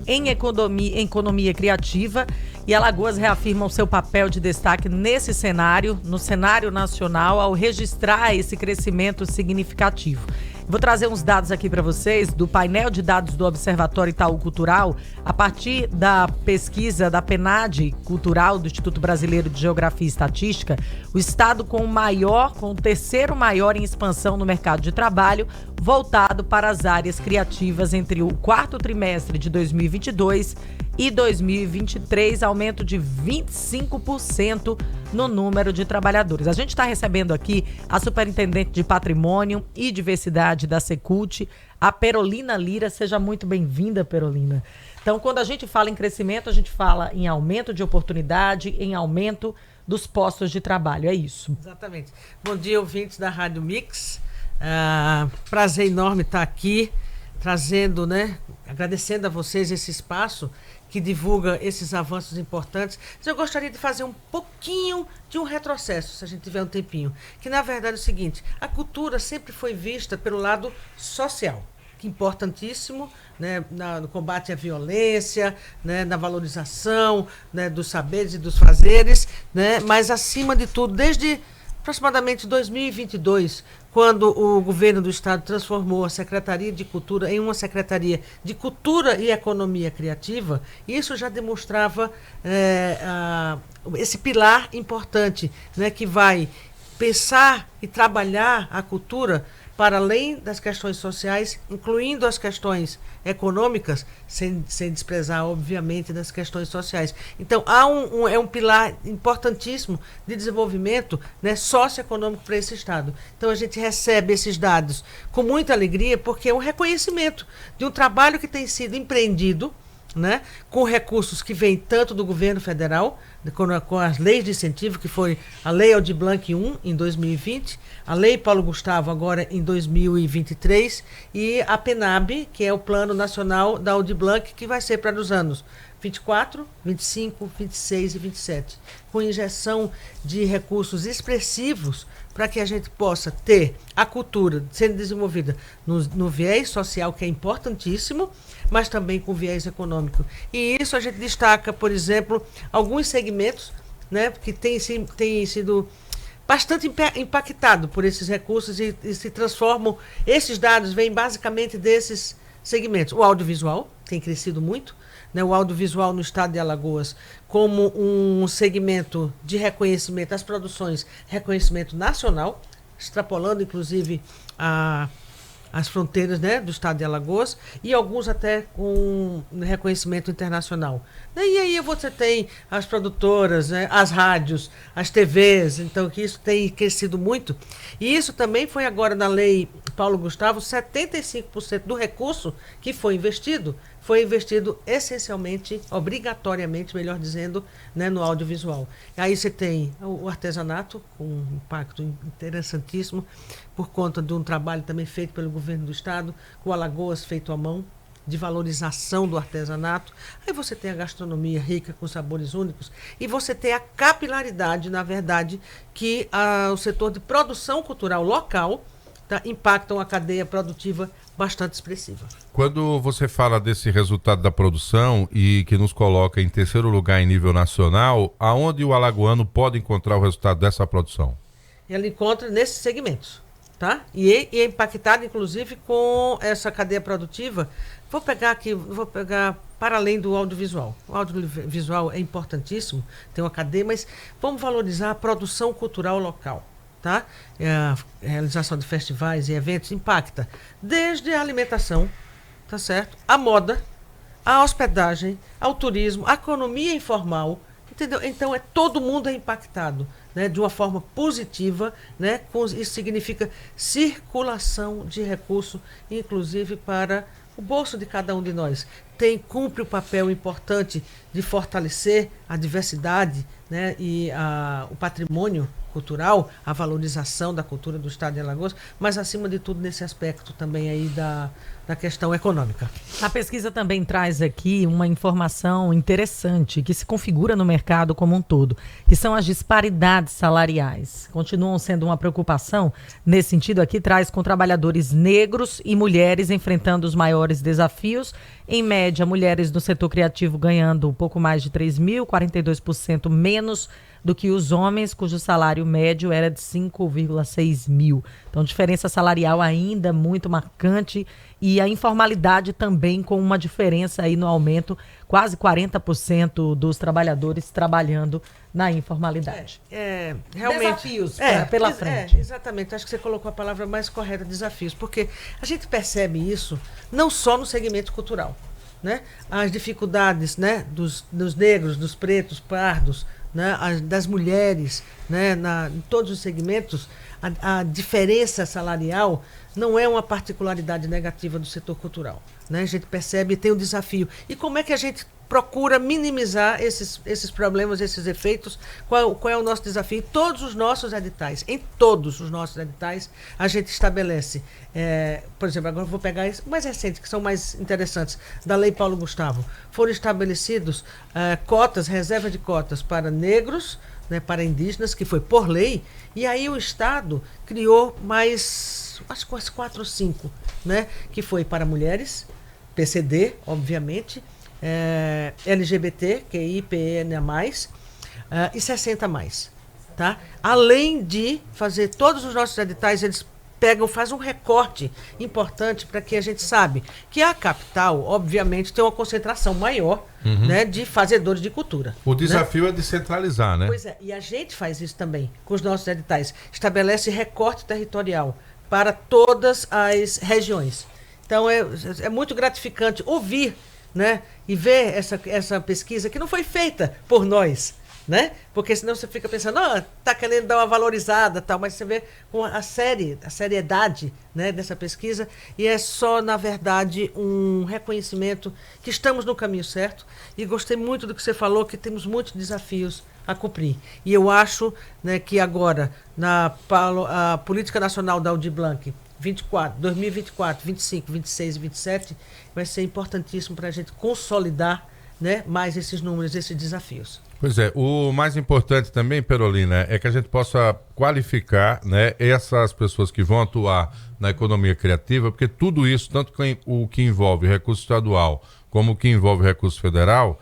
em economia criativa, e Alagoas reafirma o seu papel de destaque nesse cenário, no cenário nacional, ao registrar esse crescimento significativo. Vou trazer uns dados aqui para vocês do painel de dados do Observatório Itaú Cultural, a partir da pesquisa da PNAD Cultural do Instituto Brasileiro de Geografia e Estatística. O estado com o terceiro maior em expansão no mercado de trabalho, voltado para as áreas criativas entre o quarto trimestre de 2022 e 2023, aumento de 25% no número de trabalhadores. A gente está recebendo aqui a Superintendente de Patrimônio e Diversidade da Secult, a Perolina Lira. Seja muito bem-vinda, Perolina. Então, quando a gente fala em crescimento, a gente fala em aumento de oportunidade, em aumento dos postos de trabalho, é isso? Exatamente. Bom dia, ouvintes da Rádio Mix. Prazer enorme estar aqui, trazendo, agradecendo a vocês esse espaço que divulga esses avanços importantes. Mas eu gostaria de fazer um pouquinho de um retrocesso, se a gente tiver um tempinho, que na verdade é o seguinte: a cultura sempre foi vista pelo lado social, que é importantíssimo, no combate à violência, na valorização, dos saberes e dos fazeres, mas acima de tudo, desde aproximadamente 2022, quando o governo do estado transformou a Secretaria de Cultura em uma Secretaria de Cultura e Economia Criativa, isso já demonstrava esse pilar importante, que vai pensar e trabalhar a cultura para além das questões sociais, incluindo as questões econômicas, sem desprezar, obviamente, das questões sociais. Então, é um pilar importantíssimo de desenvolvimento, socioeconômico para esse Estado. Então, a gente recebe esses dados com muita alegria, porque é um reconhecimento de um trabalho que tem sido empreendido, com recursos que vêm tanto do governo federal, com as leis de incentivo, que foi a Lei Aldir Blanc I, em 2020, a Lei Paulo Gustavo, agora em 2023, e a PNAB, que é o Plano Nacional da Aldir Blanc, que vai ser para os anos 24, 25, 26 e 27, com injeção de recursos expressivos para que a gente possa ter a cultura sendo desenvolvida no viés social, que é importantíssimo, mas também com viés econômico. E isso a gente destaca, por exemplo, alguns segmentos, que têm sido bastante impactado por esses recursos e se transformam. Esses dados vêm basicamente desses segmentos. O audiovisual tem crescido muito, o audiovisual no estado de Alagoas como um segmento de reconhecimento das produções, reconhecimento nacional, extrapolando inclusive as fronteiras do estado de Alagoas, e alguns até com reconhecimento internacional. E aí você tem as produtoras, as rádios, as TVs, então que isso tem crescido muito. E isso também foi agora na Lei Paulo Gustavo, 75% do recurso que foi investido essencialmente, obrigatoriamente, melhor dizendo, no audiovisual. Aí você tem o artesanato, com um impacto interessantíssimo, por conta de um trabalho também feito pelo governo do estado, com Alagoas feito à mão, de valorização do artesanato. Aí você tem a gastronomia rica, com sabores únicos, e você tem a capilaridade, na verdade, que o setor de produção cultural local impactam a cadeia produtiva bastante expressiva. Quando você fala desse resultado da produção e que nos coloca em terceiro lugar em nível nacional, aonde o alagoano pode encontrar o resultado dessa produção? Ele encontra nesses segmentos, E é impactado, inclusive, com essa cadeia produtiva. Vou pegar para além do audiovisual. O audiovisual é importantíssimo, tem uma cadeia, mas vamos valorizar a produção cultural local. A realização de festivais e eventos impacta desde a alimentação, certo? A moda, a hospedagem, ao turismo, a economia informal, entendeu? Então todo mundo é impactado, de uma forma positiva, isso significa circulação de recurso, inclusive para o bolso de cada um de nós. Cumpre o papel importante de fortalecer a diversidade, e o patrimônio cultural, a valorização da cultura do estado de Alagoas, mas acima de tudo nesse aspecto também aí da questão econômica. A pesquisa também traz aqui uma informação interessante que se configura no mercado como um todo, que são as disparidades salariais. Continuam sendo uma preocupação. Nesse sentido aqui, traz com trabalhadores negros e mulheres enfrentando os maiores desafios Em média, mulheres no setor criativo ganhando um pouco mais de 3 mil, 42% menos do que os homens, cujo salário médio era de 5,6 mil. Então, diferença salarial ainda muito marcante e a informalidade também com uma diferença aí no aumento, quase 40% dos trabalhadores trabalhando na informalidade. Realmente, desafios pela frente. Exatamente, acho que você colocou a palavra mais correta, desafios, porque a gente percebe isso não só no segmento cultural, né? As dificuldades, né, dos negros, dos pretos, pardos, né, das mulheres, né, em todos os segmentos, a diferença salarial não é uma particularidade negativa do setor cultural, né? A gente percebe e tem um desafio. E como é que a gente procura minimizar esses problemas, esses efeitos? Qual é o nosso desafio? Em todos os nossos editais, a gente estabelece, por exemplo, agora eu vou pegar os mais recentes, que são mais interessantes, da Lei Paulo Gustavo. Foram estabelecidos cotas, reserva de cotas para negros, né, para indígenas, que foi por lei, e aí o Estado criou mais, acho que umas 4 ou 5, né, que foi para mulheres, PCD, obviamente, LGBT, QI, PN+, e 60+, tá? Além de fazer todos os nossos editais, eles fazem um recorte importante para que a gente sabe que a capital, obviamente, tem uma concentração maior, né, de fazedores de cultura. O desafio é descentralizar, né? Pois é, e a gente faz isso também com os nossos editais. Estabelece recorte territorial para todas as regiões. Então, é muito gratificante ouvir, né, e ver essa pesquisa que não foi feita por nós, né? Porque senão você fica pensando, tá querendo dar uma valorizada, tal, mas você vê com a seriedade, né, dessa pesquisa, e é só, na verdade, um reconhecimento que estamos no caminho certo. E gostei muito do que você falou, que temos muitos desafios a cumprir. E eu acho, né, que agora, a Política Nacional da Aldir Blanc 2024, 25, 26 e 27, vai ser importantíssimo para a gente consolidar, né, mais esses números, esses desafios. Pois é, o mais importante também, Perolina, é que a gente possa qualificar, né, essas pessoas que vão atuar na economia criativa, porque tudo isso, tanto o que envolve recurso estadual como o que envolve recurso federal,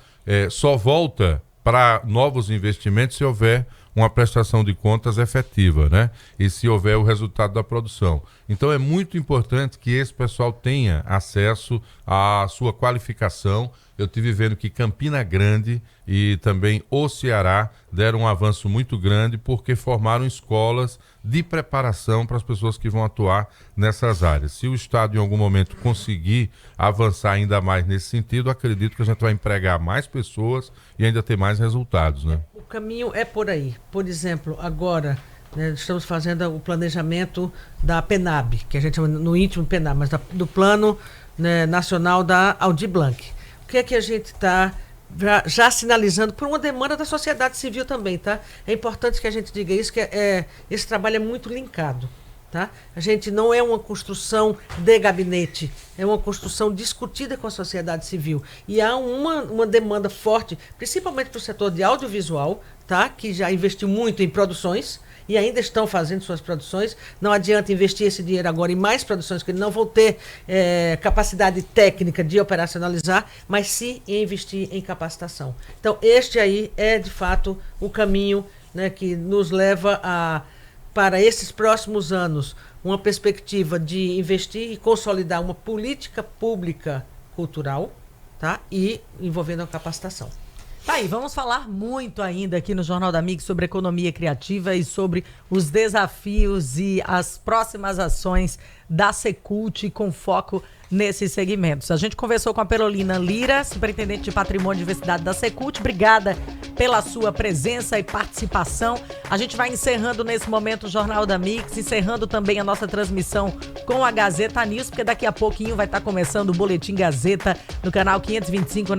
só volta para novos investimentos se houver uma prestação de contas efetiva, né? E se houver o resultado da produção. Então é muito importante que esse pessoal tenha acesso à sua qualificação. Eu estive vendo que Campina Grande e também o Ceará deram um avanço muito grande porque formaram escolas de preparação para as pessoas que vão atuar nessas áreas. Se o Estado em algum momento conseguir avançar ainda mais nesse sentido, acredito que a gente vai empregar mais pessoas e ainda ter mais resultados, né? O caminho é por aí. Por exemplo, agora, né, estamos fazendo o planejamento da PENAB, que a gente chama no íntimo PENAB, mas do Plano, né, Nacional da Aldir Blanc. O que é que a gente está já sinalizando por uma demanda da sociedade civil também, tá? É importante que a gente diga isso, que esse trabalho é muito linkado, tá? A gente não é uma construção de gabinete, é uma construção discutida com a sociedade civil. E há uma demanda forte, principalmente para o setor de audiovisual, tá? Que já investiu muito em produções e ainda estão fazendo suas produções. Não adianta investir esse dinheiro agora em mais produções, que não vão ter capacidade técnica de operacionalizar, mas sim em investir em capacitação. Então, este aí é, de fato, o caminho, né, que nos leva para esses próximos anos, uma perspectiva de investir e consolidar uma política pública cultural, tá? E envolvendo a capacitação. Tá aí, vamos falar muito ainda aqui no Jornal da Mix sobre economia criativa e sobre os desafios e as próximas ações da Secult com foco nesses segmentos. A gente conversou com a Perolina Lira, superintendente de Patrimônio e Diversidade da Secult. Obrigada pela sua presença e participação. A gente vai encerrando nesse momento o Jornal da Mix, encerrando também a nossa transmissão com a Gazeta News, porque daqui a pouquinho vai estar começando o Boletim Gazeta no canal 525, né?